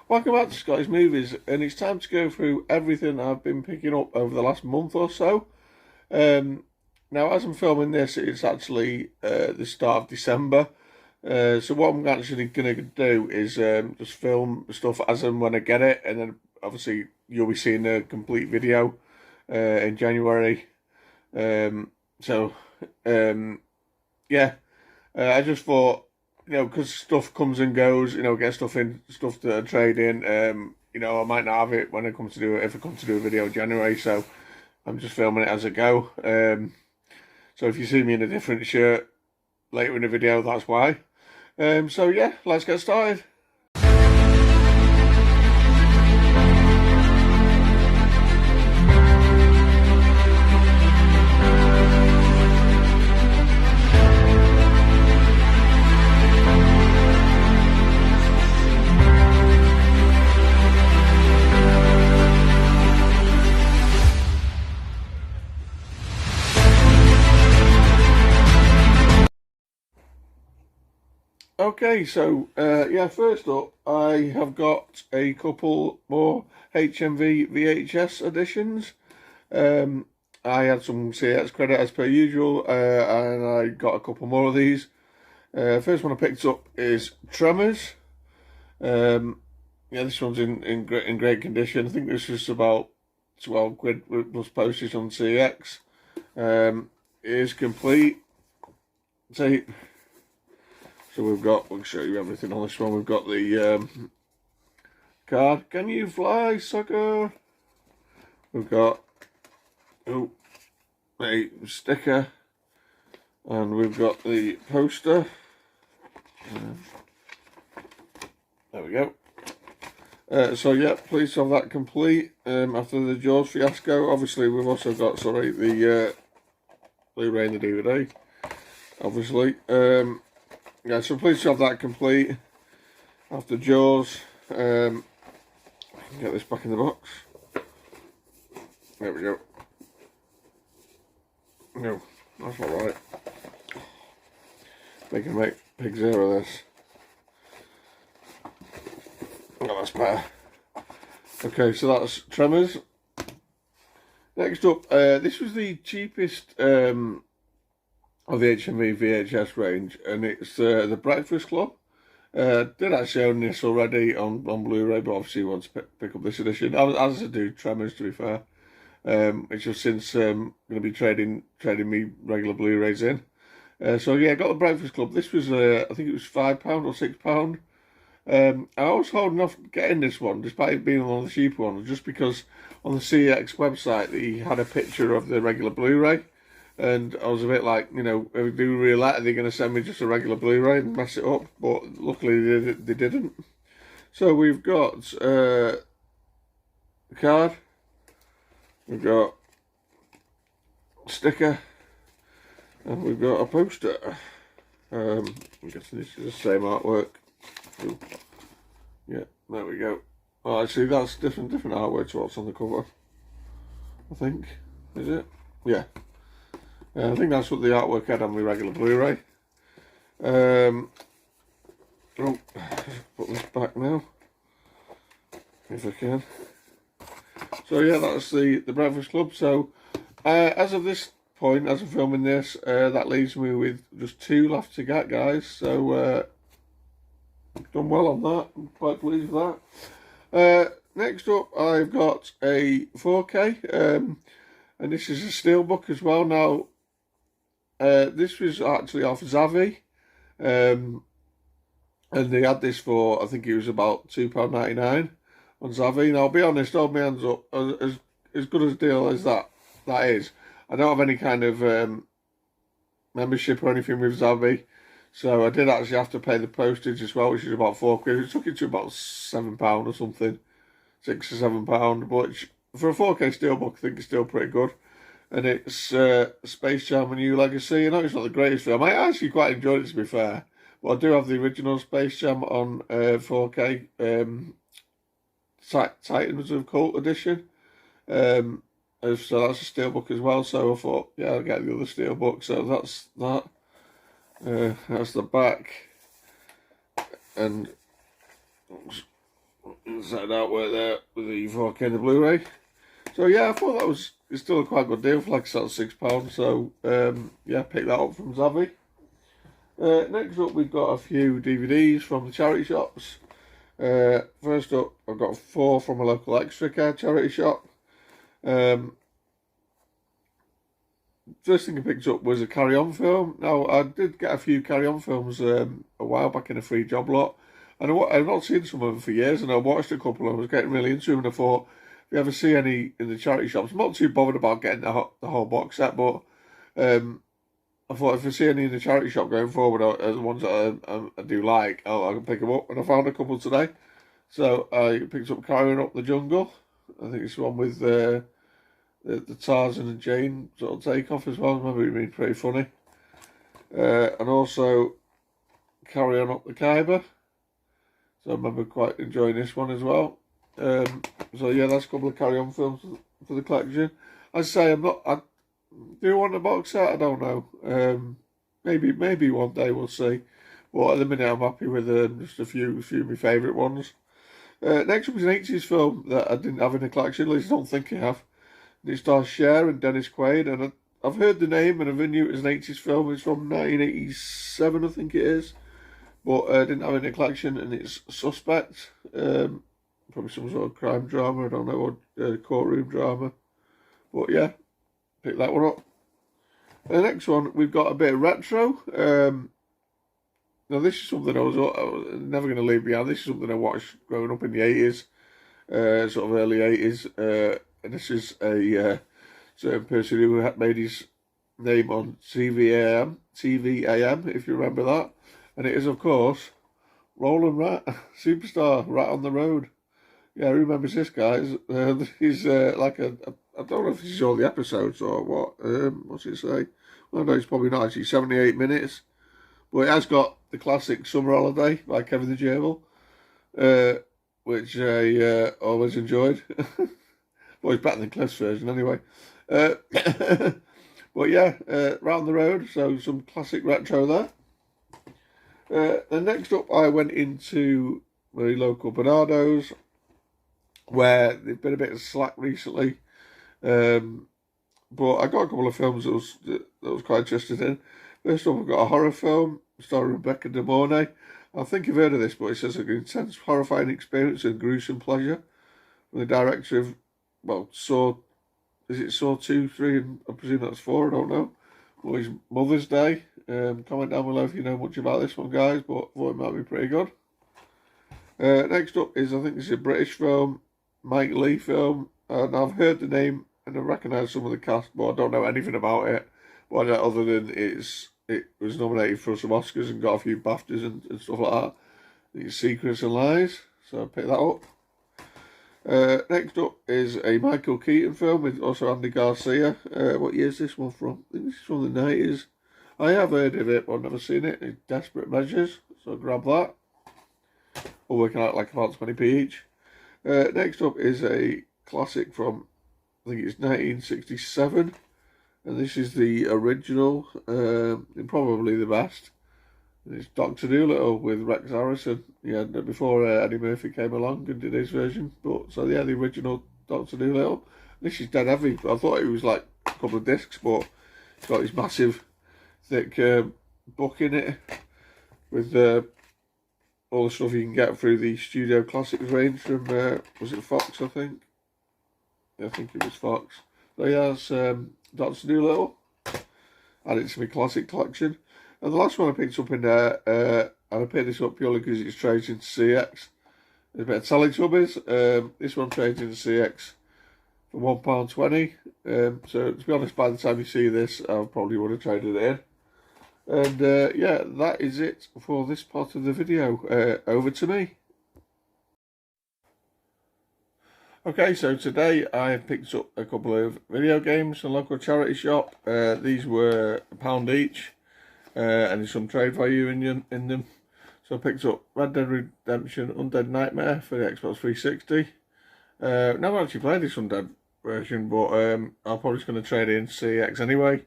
Welcome back to Scottish Movies, and it's time to go through everything I've been picking up over the last month or so. Now, as I'm filming this, it's actually the start of December. So what I'm actually going to do is just film stuff as and when I get it, and then obviously you'll be seeing a complete video in January. Yeah, I just thought, because stuff comes and goes, get stuff in, stuff to trade in. I might not have it when I come to do it, if I come to do a video in January, so I'm just filming it as I go. So if you see me in a different shirt later in the video, that's why. So yeah, let's get started. Okay, so first up, I have got a couple more HMV VHS editions. I had some CX credit as per usual, and I got a couple more of these. First one I picked up is Tremors. This one's in great condition. I think this is about 12 quid plus postage on CX. It is complete. So we'll show you everything on this one. We've got the card, "Can you fly, sucker?" We've got a sticker, and we've got the poster. There we go. Please have that complete after the Jaws fiasco. Obviously, we've also got, the Blu-ray and the DVD, obviously. So please have that complete after Jaws. I can get this back in the box. There we go. No, that's not right. They can make pigs out of this. Oh, that's better. Okay, so that's Tremors. Next up, this was the cheapest of the HMV VHS range, and it's The Breakfast Club. Did actually own this already on Blu-ray, but obviously want to pick up this edition, as I do Tremors, to be fair. It's just since going to be trading me regular Blu-rays in. I got The Breakfast Club. This was, I think it was £5 or £6. I was holding off getting this one, despite it being one of the cheaper ones, just because on the CX website he had a picture of the regular Blu-ray. And I was a bit like, if they do real that, are they going to send me just a regular Blu-ray and mess it up? But luckily they didn't. So we've got the card, we've got a sticker, and we've got a poster. I'm guessing this is the same artwork. Ooh. Yeah, there we go. Well, actually, that's different artwork to what's on the cover, I think. Is it? Yeah. I think that's what the artwork had on my regular Blu-ray. Put this back now, if I can. So yeah, that's the Breakfast Club. So as of this point, as I'm filming this, that leaves me with just 2 left to get, guys. So done well on that. I'm quite pleased with that. Next up, I've got a 4K, and this is a steelbook as well. Now, this was actually off Zavvi, and they had this for, I think it was about £2.99 on Zavvi. Now, I'll be honest, hold my hands up, as good a deal as that is. I don't have any kind of membership or anything with Zavvi, so I did actually have to pay the postage as well, which is about £4. It took it to about £7 or something, £6 or £7, but for a 4K steelbook, I think it's still pretty good. And it's Space Jam: A New Legacy. I know it's not the greatest film. I actually quite enjoyed it, to be fair. But I do have the original Space Jam on 4K Titans of Cult edition. So that's a steelbook as well. So I thought, yeah, I'll get the other steelbook. So that's that. That's the back. And inside artwork there with the 4K the Blu-ray. So yeah, I thought that was still a quite good deal for like sort of £6. So yeah, picked that up from Zavvi. Next up, we've got a few DVDs from the charity shops. First up, I've got 4 from a local extra care charity shop. First thing I picked up was a Carry On film. Now, I did get a few Carry On films a while back in a free job lot. And I've not seen some of them for years, and I watched a couple, and I was getting really into them, and I thought, if you ever see any in the charity shops, I'm not too bothered about getting the whole box set, but I thought if I see any in the charity shop going forward, the ones that I do like, I can pick them up, and I found a couple today. So I picked up Carrying Up the Jungle. I think it's the one with the Tarzan and Jane sort of takeoff as well. I remember it being pretty funny. And also Carry On Up the Khyber. So I remember quite enjoying this one as well. So yeah, that's a couple of Carry On films for the collection. I say I do want a box set. I don't know. Maybe one day we'll see. But at the minute, I'm happy with just a few of my favourite ones. Next up is an 80s film that I didn't have in the collection. At least I don't think I have. It stars Cher and Dennis Quaid, and I've heard the name and I knew it was an 80s film. It's from 1987, I think it is. But I didn't have it in the collection, and it's Suspect. Probably some sort of crime drama, I don't know, or courtroom drama. But yeah, pick that one up. The next one, we've got a bit of retro. Now this is something I was never going to leave behind. This is something I watched growing up in the 80s, sort of early 80s. And this is a certain person who had made his name on TVAM, if you remember that. And it is, of course, Roland Rat, superstar, Rat on the Road. Yeah, who remembers this, guys? He's like I don't know if this is all the episodes or what. What's it say? Well, no, it's probably not actually. 78 minutes. But it has got the classic Summer Holiday by Kevin the Gerbil, which I always enjoyed. Well, it's better than Cliff's version anyway. But yeah, round the road, so some classic retro there. Then next up, I went into my local Bernardo's, where they've been a bit of slack recently. But I got a couple of films that I was quite interested in. First up, I've got a horror film starring Rebecca De Mornay. I think you've heard of this, but it says an intense, horrifying experience and gruesome pleasure from the director of, well, is it Saw 2, 3, and I presume that's 4, I don't know. Well, it's Mother's Day. Comment down below if you know much about this one, guys, but I thought it might be pretty good. Next up is, I think this is a British film, Mike Leigh film, and I've heard the name and I recognise some of the cast, but I don't know anything about it. But other than it was nominated for some Oscars and got a few BAFTAs and stuff like that. It's Secrets and Lies, so I picked that up. Next up is a Michael Keaton film with also Andy Garcia. What year is this one from? I think this is from the 90s. I have heard of it, but I've never seen it. It's Desperate Measures, so I'll grab that. We're working out like about 20p each. Next up is a classic from, I think it's 1967. And this is the original, and probably the best. It's Dr. Dolittle with Rex Harrison. Yeah, before Eddie Murphy came along and did his version. But so yeah, the original Dr. Dolittle. This is dead heavy. I thought it was like a couple of discs, but it's got this massive, thick book in it with all the stuff you can get through the Studio Classics range from was it Fox? I think. Yeah, I think it was Fox. So yeah, it's Dr. Dolittle. Added to my classic collection. And the last one I picked up in there, and I picked this up purely because it's trades into CX. There's a bit of Teletubbies. This one trades into CX for £1.20. So to be honest, by the time you see this, I probably would have traded it in. And yeah, that is it for this part of the video. Over to me. Okay, so today I have picked up a couple of video games from a local charity shop. These were £1 each, and there's some trade value in them. So I picked up Red Dead Redemption Undead Nightmare for the Xbox 360. Never actually played this Undead version, but I'm probably just going to trade in CX anyway.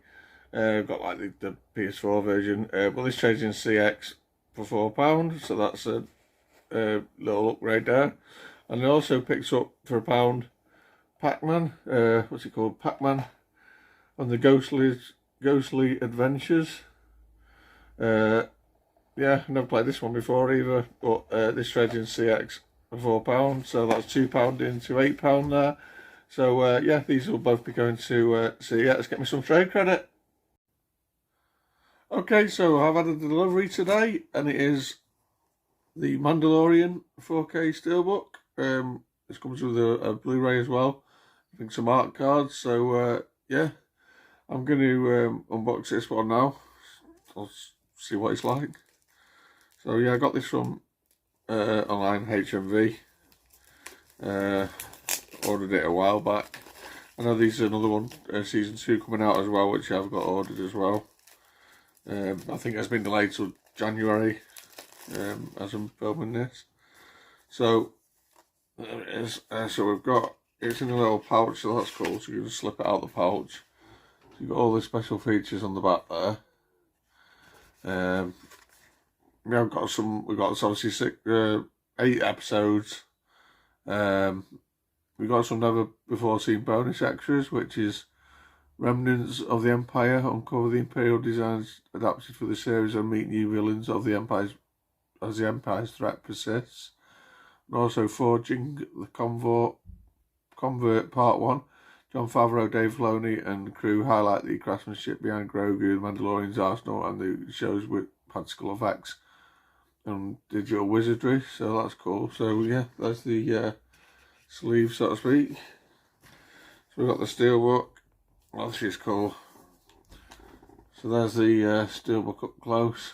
I've got like the PS4 version, but this trades in CX for £4, so that's a little upgrade there. And I also picked up for £1 Pac-Man, what's it called, Pac-Man and the Ghostly Adventures. Yeah, I've never played this one before either, but this trades in CX for £4, so that's £2 into £8 there. So yeah, these will both be going to CX. Get me some trade credit. Okay, so I've had a delivery today, and it is the Mandalorian 4K steelbook. This comes with a Blu-ray as well. I think some art cards. So yeah, I'm going to unbox this one now. I'll see what it's like. So yeah, I got this from online, HMV. Ordered it a while back. I know there's another one, season 2 coming out as well, which I've got ordered as well. I think it's been delayed till January as I'm filming this. So there it is. So we've got, it's in a little pouch, so that's cool. So you can slip it out the pouch. So you've got all the special features on the back there. We've got obviously 8 episodes. We've got some never before seen bonus extras, which is Remnants of the Empire, uncover the Imperial designs adapted for the series and meet new villains of the Empire's as the Empire's threat persists. And also Forging the Convert Part 1. Jon Favreau, Dave Filoni and crew highlight the craftsmanship behind Grogu, the Mandalorian's arsenal, and the show's with particle effects and digital wizardry. So that's cool. So yeah, that's the sleeve, so to speak. So we've got the steelbook. Well, she's cool. So there's the steelbook up close.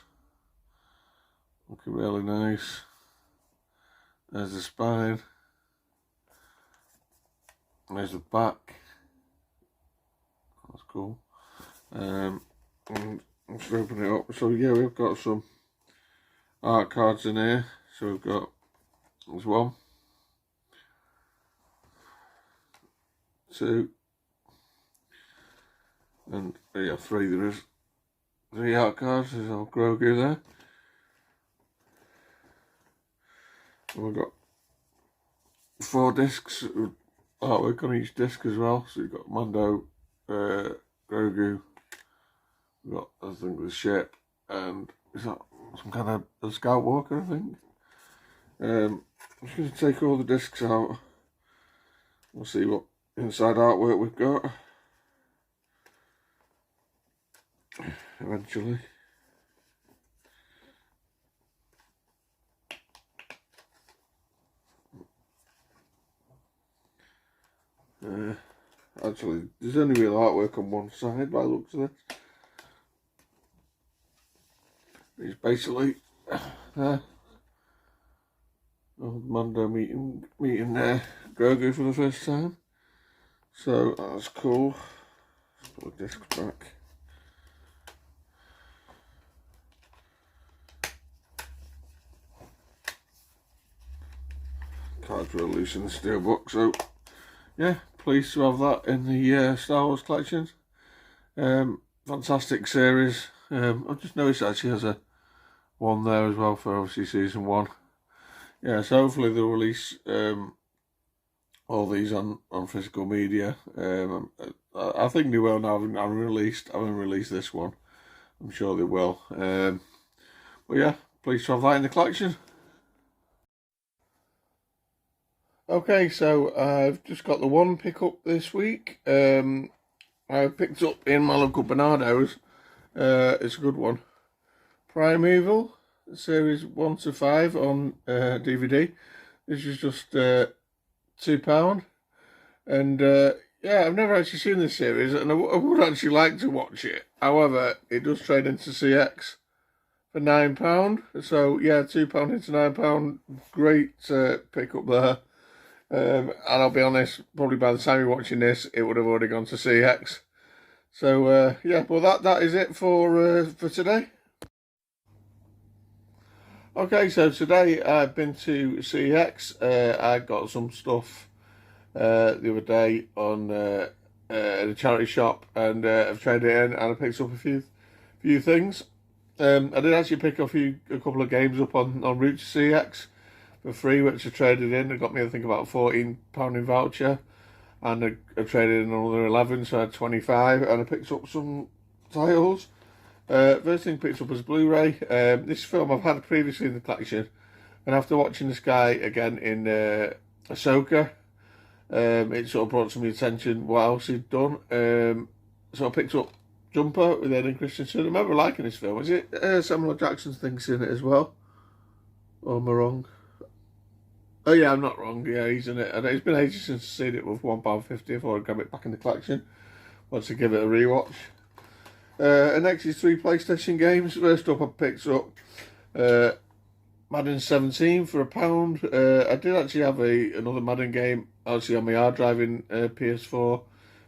Looking really nice. There's the spine. There's the back. That's cool. And I'm just opening it up. So yeah, we've got some art cards in here. So we've got, there's 1, 2, and yeah, 3. There is 3 art cards. There's old Grogu there. And we've got 4 discs with artwork on each disc as well. So you've got Mando, Grogu. We've got, I think, the ship, and is that some kind of a Scout Walker, I think. I'm just going to take all the discs out. We'll see what inside artwork we've got eventually. Actually, there's only real artwork on one side by the looks of this. It's basically old Mando meeting Grogu for the first time. So that's cool. Let's put the discs back. Cards were loose in the steelbook, so yeah, pleased to have that in the Star Wars collections. Fantastic series. I've just noticed it actually has a one there as well for obviously season 1. Yeah, so hopefully they'll release all these on physical media. I think they will now. I haven't released this one. I'm sure they will. But yeah, pleased to have that in the collection. Okay, so I've just got the one pickup this week. I picked up in my local Bernardo's. It's a good one. Primeval, series 1 to 5 on DVD. This is just £2. And yeah, I've never actually seen this series, and I would actually like to watch it. However, it does trade into CX for £9. So yeah, £2 into £9. Great pickup there. And I'll be honest, probably by the time you're watching this, it would have already gone to CX. So yeah, well that is it for today. Okay, so today I've been to CX. I got some stuff the other day on the charity shop, and I've traded it in, and I picked up a few things. I did actually pick a couple of games up on route to CX for free, which I traded in. It got me, I think, about £14 in voucher, and I traded in another 11, so I had 25, and I picked up some titles. First thing I picked up was Blu-ray. This film I've had previously in the collection, and after watching this guy again in Ahsoka, it sort of brought to my attention what else he'd done. So I picked up Jumper with Hayden Christensen. I remember liking this film. Is it Samuel L. Jackson's things in it as well? Or am I wrong? Oh yeah, I'm not wrong. Yeah, he's in it. And it's been ages since I've seen it with £1.50. I thought I'd grab it back in the collection once I give it a rewatch. And next is 3 PlayStation games. First up, I picked up Madden 17 for £1. I did actually have another Madden game actually on my hard drive in PS4.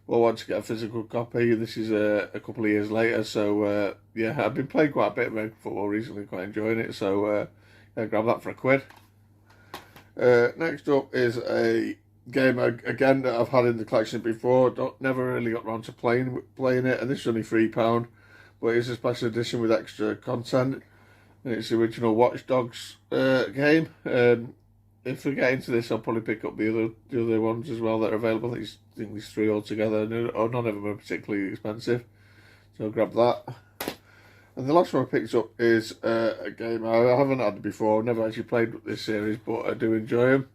Well, I want to get a physical copy. This is a couple of years later, so yeah, I've been playing quite a bit of American football recently, quite enjoying it. So yeah, grab that for £1. Next up is a game again that I've had in the collection before. Never really got around to playing it, and this is only £3, but it's a special edition with extra content. And it's the original Watch Dogs game. If we get into this, I'll probably pick up the other ones as well that are available. I think there's 3 altogether, and none of them are particularly expensive, so I'll grab that. And the last one I picked up is a game I haven't had before. I've never actually played this series, but I do enjoy them.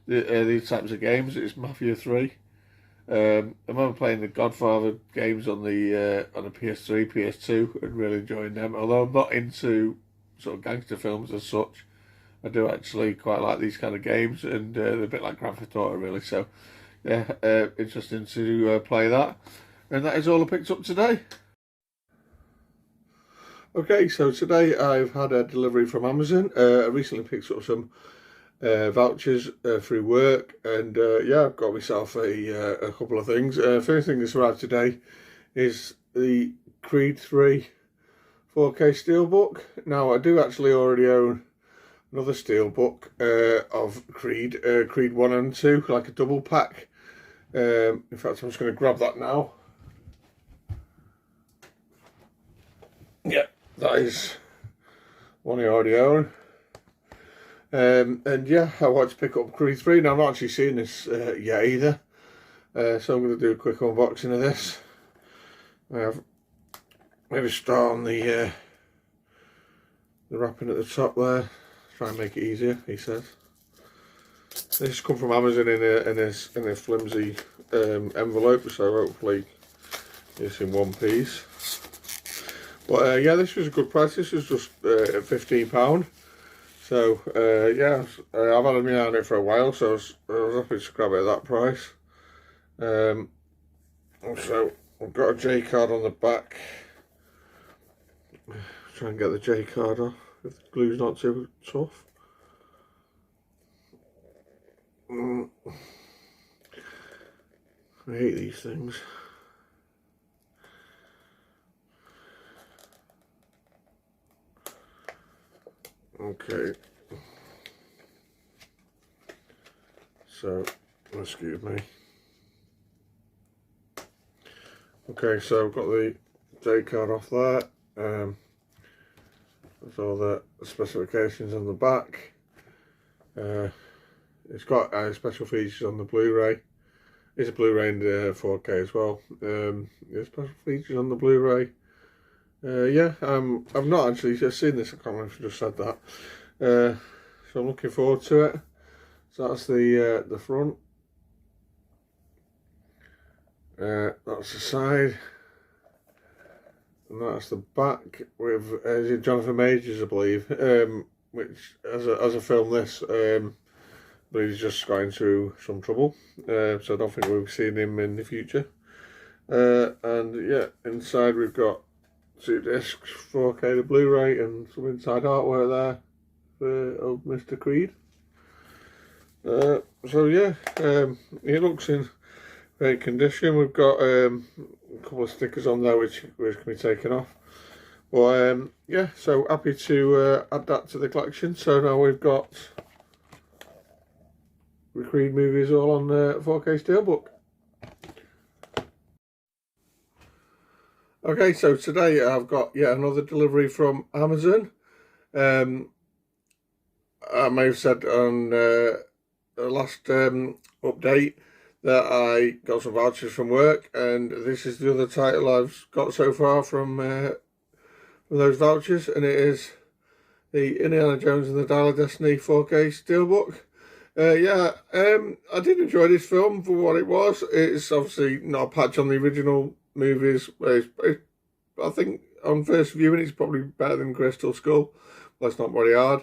These types of games. It's Mafia 3. I remember playing the Godfather games on the PS3, PS2, and really enjoying them. Although I'm not into sort of gangster films as such, I do actually quite like these kind of games, and they're a bit like Grand Theft Auto, really. So, yeah, interesting to play that. And that is all I picked up today. Okay, so today I've had a delivery from Amazon. I recently picked up some vouchers through work, and yeah, I've got myself a couple of things. First thing that's arrived today is the Creed 3 4K steelbook. Now, I do actually already own another steelbook of Creed, Creed 1 and 2, like a double pack. In fact, I'm just going to grab that now. Yeah, that is one I already own. And yeah, I want to pick up Creed 3. Now, I've not actually seen this yet either. So I'm going to do a quick unboxing of this. Maybe start on the wrapping at the top there. Try and make it easier, he says. This has come from Amazon in a flimsy envelope, so hopefully it's in one piece. But yeah, this was a good price. This was just £15. So yeah, I've had my eye on it for a while, so I was happy to grab it at that price. So I've got a J card on the back. Try and get the J card off if the glue's not too tough. I hate these things. Okay. So, excuse me. Okay, so I've got the J card off there. There's all the specifications on the back. It's got special features on the Blu-ray. It's a Blu-ray and 4K as well. There's special features on the Blu-ray. Yeah, I've not actually seen this. I can't remember if I just said that. So I'm looking forward to it. So that's the front. That's the side. And that's the back with Jonathan Majors, I believe, which as I film this, but he's just going through some trouble, so I don't think we'll be seeing him in the future. And yeah, inside we've got 2 discs, 4K to Blu-ray, and some inside artwork there for old Mr. Creed. So yeah, it looks in great condition. We've got a couple of stickers on there which can be taken off. But yeah, so happy to add that to the collection. So now we've got the Creed movies all on 4K steelbook. Okay, so today I've got yet another delivery from Amazon. I may have said on the last update that I got some vouchers from work, and this is the other title I've got so far from those vouchers, and it is the Indiana Jones and the Dial of Destiny 4K Steelbook. I did enjoy this film for what it was. It's obviously not a patch on the original movies. I think on first viewing it's probably better than Crystal Skull. That's not very hard.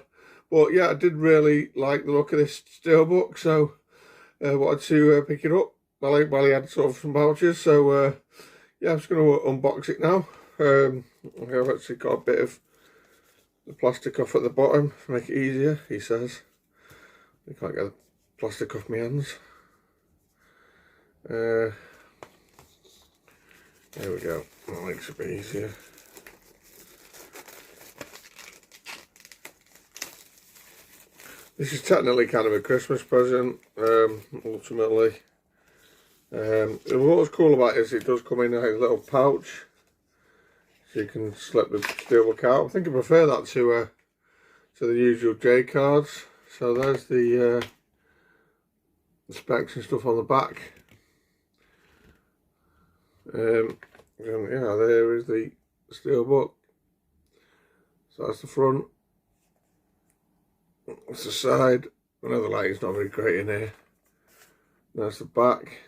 But yeah, I did really like the look of this Steelbook, so I wanted to pick it up while he had sort of some vouchers. So yeah, I'm just going to unbox it now. I've actually got a bit of the plastic off at the bottom to make it easier, he says. I can't get the plastic off my hands. There we go, that makes it a bit easier. This is technically kind of a Christmas present, ultimately. What's cool about it is it does come in a little pouch, so you can slip the steelbook out. I think I prefer that to the usual J cards. So there's the specs and stuff on the back. And yeah, there is the steelbook. So that's the front. That's the side. I know the lighting's not very great in here. That's the back.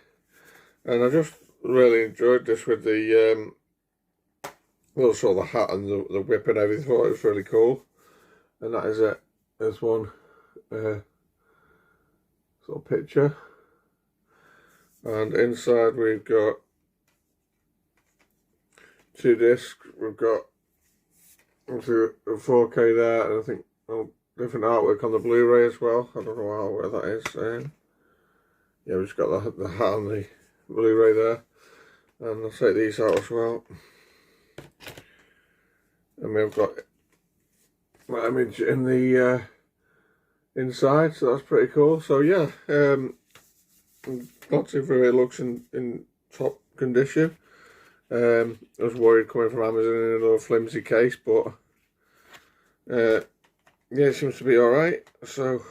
And I just really enjoyed this with the also the hat and the whip and everything. I thought it was really cool. And that is it. There's one sort of picture. And inside we've got 2 discs. We've got a 4K there, and I think different artwork on the Blu-ray as well. I don't know what artwork that is. Yeah, we've just got the hat on the Blu-ray there. And I'll take these out as well. And we've got my image in the inside, so that's pretty cool. So yeah, not too very it looks in top condition. I was worried coming from Amazon in a little flimsy case, but yeah, it seems to be alright. So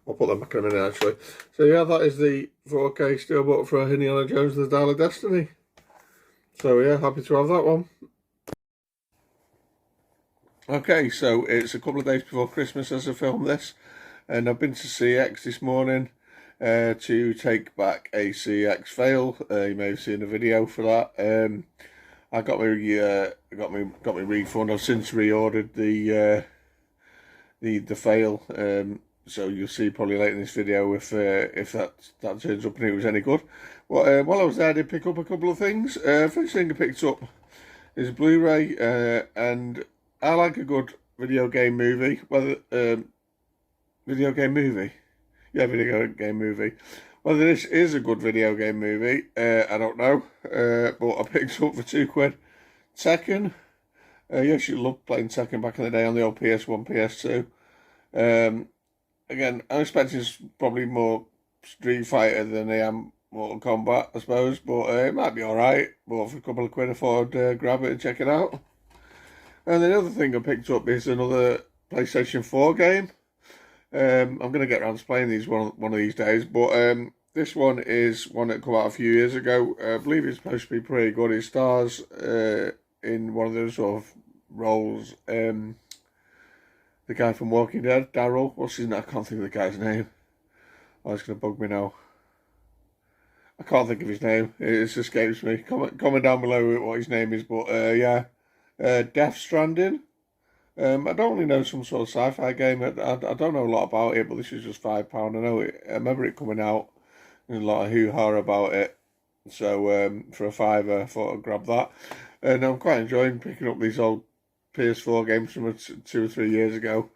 I'll put them back in a minute actually. So yeah, that is the 4K steelbook for Indiana Jones and the Dial of Destiny. So yeah, happy to have that one. Okay, so it's a couple of days before Christmas as I film this, and I've been to CX this morning to take back a CX fail. You may have seen a video for that. I got my refund. I've since reordered the fail. So you'll see probably later in this video if that turns up and it was any good. Well, while I was there, I did pick up a couple of things. First thing I picked up is a Blu-ray, and I like a good video game movie. Video game movie? Yeah, video game movie. Whether this is a good video game movie, I don't know. But I picked up for £2 Tekken. Yes, you loved playing Tekken back in the day on the old PS1, PS2. Again, I'm expecting probably more Street Fighter than I am Mortal Kombat, I suppose. But it might be alright. But for a couple of quid, I thought I'd grab it and check it out. And the other thing I picked up is another PlayStation 4 game. I'm going to get around to playing these one of these days, but this one is one that came out a few years ago. I believe it's supposed to be pretty good. It stars in one of those sort of roles. The guy from Walking Dead, Daryl. What's his name? I can't think of the guy's name. Oh, it's going to bug me now. I can't think of his name. It just escapes me. Comment down below what his name is, but yeah. Death Stranding. I don't really know, some sort of sci-fi game. I don't know a lot about it, but this is just £5. I remember it coming out and a lot of hoo-ha about it. So for a £5, I thought I'd grab that. And I'm quite enjoying picking up these old PS4 games from 2 or 3 years ago.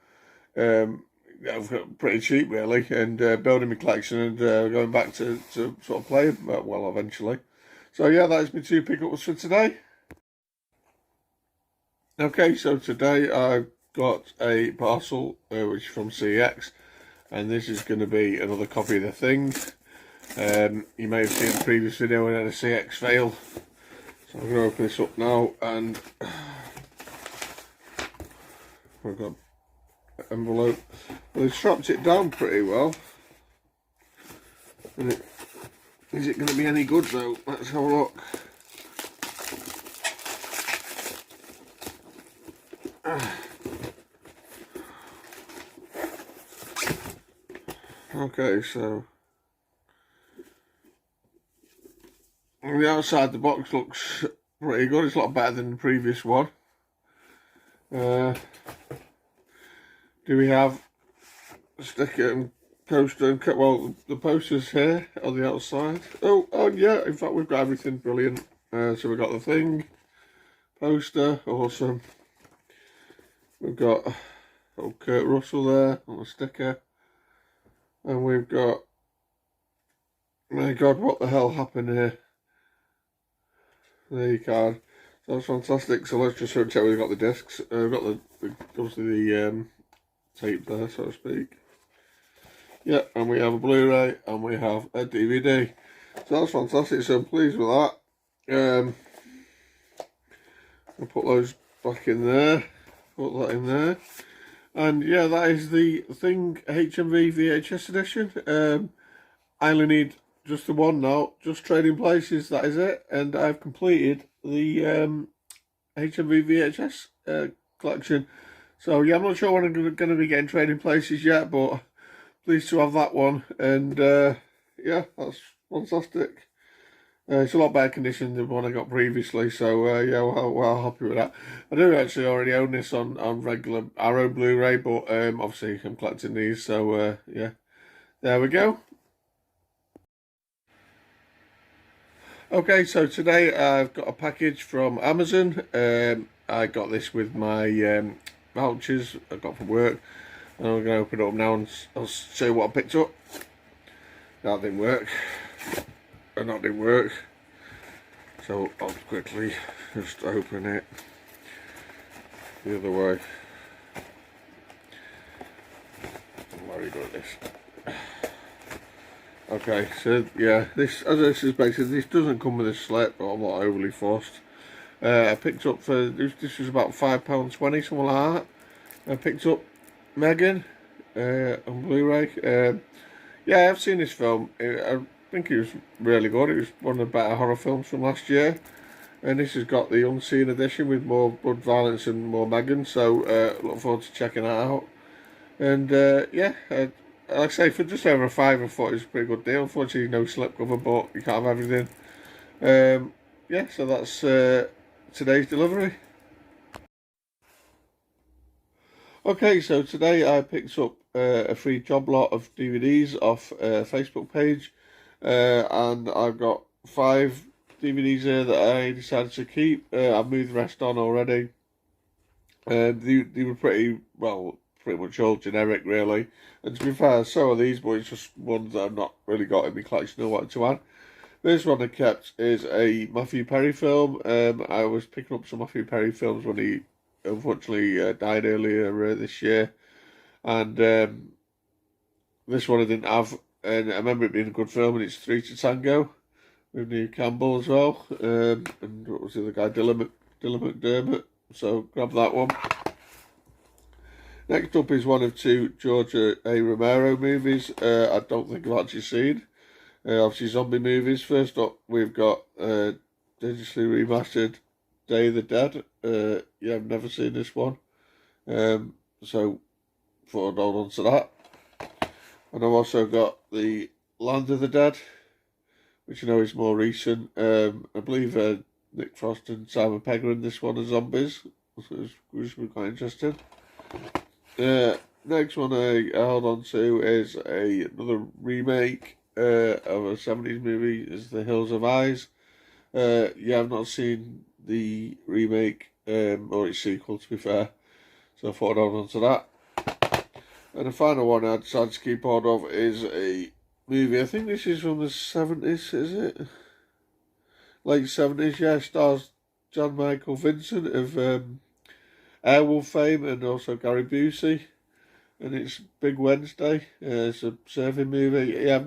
I've got pretty cheap really, and building my collection and going back to sort of play well eventually. So yeah, that is my 2 pickups for today. Okay, so today I've got a parcel which is from CX, and this is going to be another copy of The Thing. You may have seen the previous video when I had a CX fail, so I'm going to open this up now, and we've got envelope. Well, they've strapped it down pretty well. And is it going to be any good though? Let's have a look. Okay, so on the outside the box looks pretty good. It's a lot better than the previous one. Do we have a sticker and poster and well, the poster's here on the outside. Oh yeah, in fact we've got everything. Brilliant. So we've got the Thing poster, awesome. We've got Kurt Russell there on the sticker. And we've got, my God, what the hell happened here? There you can. So that's fantastic. So let's just check we've got the discs. We've got obviously the tape there, so to speak. Yeah, and we have a Blu-ray and we have a DVD. So that's fantastic. So I'm pleased with that. I'll put those back in there. Put that in there. And yeah, that is the Thing HMV VHS edition. I only need just the one now, just Trading Places, that is it. And I've completed the HMV VHS collection. So yeah, I'm not sure when I'm going to be getting Trading Places yet, but pleased to have that one. And yeah, that's fantastic. It's a lot better condition than the one I got previously, so yeah, well happy with that. I do actually already own this on regular Arrow Blu-ray, but obviously I'm collecting these, so yeah, there we go. Okay, so today I've got a package from Amazon. I got this with my vouchers I got from work, and I'm going to open it up now and I'll show you what I picked up. That didn't work. And that didn't work, so I'll quickly just open it the other way. I'm very good at this. Okay, so yeah, this is basically, this doesn't come with a slip, but I'm not overly fussed. I picked up for this was about £5.20, something like that. I picked up M3GAN on Blu-ray. Yeah, I've seen this film. I think it was really good. It was one of the better horror films from last year, and this has got the unseen edition with more blood, violence and more M3GAN, so look forward to checking that out. And yeah, like I say, for just over a £5 I thought it was a pretty good deal. Unfortunately no slipcover, but you can't have everything. Yeah, so that's today's delivery. Okay, so today I picked up a free job lot of DVDs off a Facebook page. And I've got 5 DVDs here that I decided to keep. I've moved the rest on already. They were pretty much all generic really. And to be fair, so are these, but it's just ones that I've not really got in my collection or wanted to add. This one I kept is a Matthew Perry film. I was picking up some Matthew Perry films when he unfortunately died earlier this year. And this one I didn't have. And I remember it being a good film, and it's 3 to Tango with Neve Campbell as well. And what was the other guy? Dylan McDermott. So grab that one. Next up is one of 2 George A. Romero movies. I don't think I've actually seen. Obviously zombie movies. First up, we've got digitally remastered Day of the Dead. Yeah, I've never seen this one. So thought I'd hold on to that. And I've also got the Land of the Dead, which I know is more recent. I believe Nick Frost and Simon Pegg are in this one as zombies, which was quite interesting. Next one I held on to is another remake of a 70s movie, is The Hills of Eyes. Yeah, I've not seen the remake, or its sequel to be fair, so I thought I'd hold on to that. And the final one I decided to keep hold of is a movie. I think this is from the 70s, is it? Late 70s, yeah. Stars John Michael Vincent of Airwolf fame and also Gary Busey. And it's Big Wednesday. It's a surfing movie. Yeah,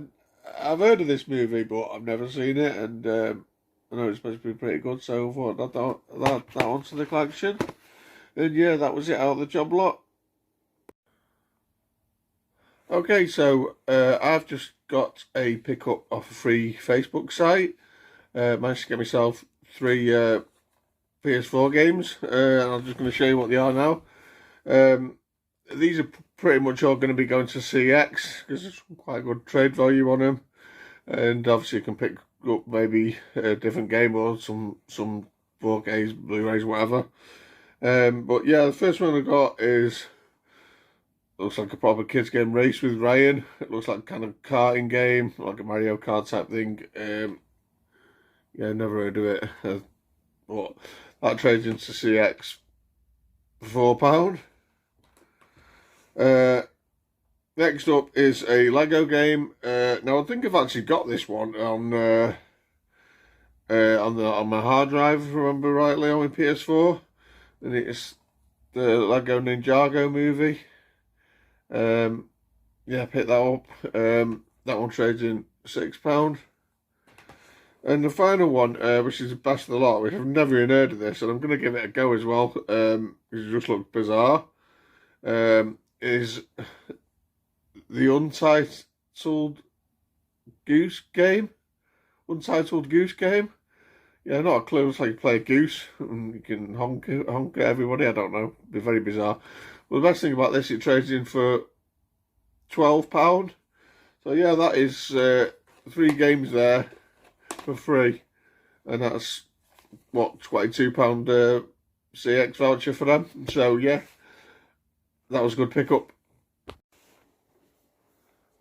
I've heard of this movie, but I've never seen it. And I know it's supposed to be pretty good, so I thought I'd add that onto the collection. And yeah, that was it out of the job lot. Okay, so I've just got a pickup off a free Facebook site. Managed to get myself 3 PS4 games, and I'm just going to show you what they are now. These are pretty much all going to be going to CX because there's quite good trade value on them, and obviously you can pick up maybe a different game or some 4Ks, Blu-rays, whatever. But yeah, the first one I got is, looks like a proper kids game, Race with Ryan. It looks like a kind of karting game, like a Mario Kart type thing. Yeah, never heard of it. But that trades into CX for £4. Next up is a Lego game. Now I think I've actually got this one on my hard drive, if I remember rightly, on my PS4, and it's the Lego Ninjago movie. Yeah, pick that up. That one trades in £6. And the final one, which is the best of the lot, which I've never even heard of this, and I'm going to give it a go as well, because it just looks bizarre, is the Untitled Goose Game. Untitled Goose Game. Yeah, not a clue. It's like you play a goose and you can honk at everybody. I don't know. It'd be very bizarre. Well, the best thing about this, it trades in for £12. So yeah, that is 3 games there for free, and that's what, £22 CX voucher for them. So yeah, that was a good pickup.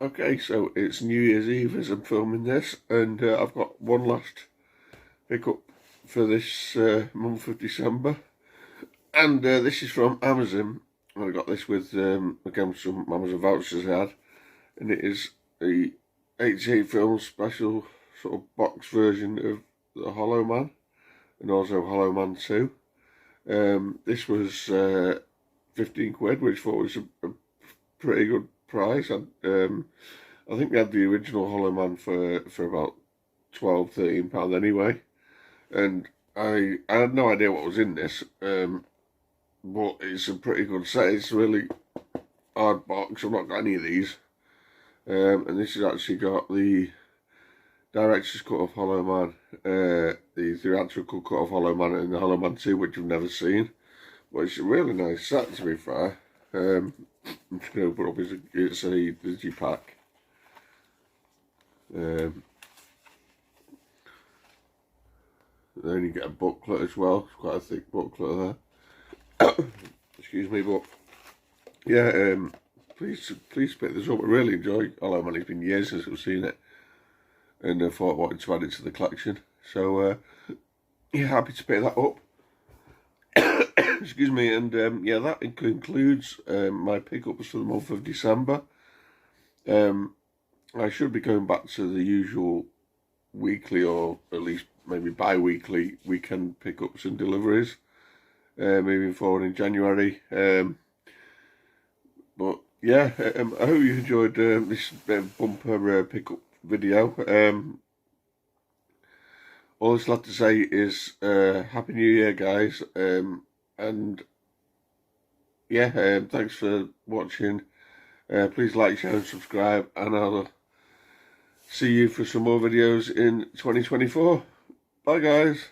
Okay, so it's New Year's Eve as I'm filming this, and I've got one last pickup for this month of December, and this is from Amazon. I got this with again some Amazon vouchers I had, and it is a 88 film special sort of box version of the Hollow Man, and also Hollow Man 2. This was 15 quid, which I thought was a pretty good price. I think they had the original Hollow Man for about £12–13 anyway, and I had no idea what was in this, but it's a pretty good set. It's a really hard box. I've not got any of these, and this has actually got the director's cut of Hollow Man, the theatrical cut of Hollow Man, and the Hollow Man 2, which I've never seen. But it's a really nice set, to be fair. I'm just going to open up, it's a digipack. Then you get a booklet as well. It's quite a thick booklet there. Excuse me, but yeah, please pick this up. I really enjoy Hollow Man. It's been years since I've seen it, and I thought I wanted to add it to the collection. So yeah, happy to pick that up. Excuse me, and yeah, that concludes my pickups for the month of December. I should be going back to the usual weekly, or at least maybe bi-weekly weekend pickups and deliveries moving forward in January. But yeah, I hope you enjoyed this bumper pickup video. All I'd like to say is Happy New Year, guys, and yeah, thanks for watching. Please like, share and subscribe, and I'll see you for some more videos in 2024. Bye, guys.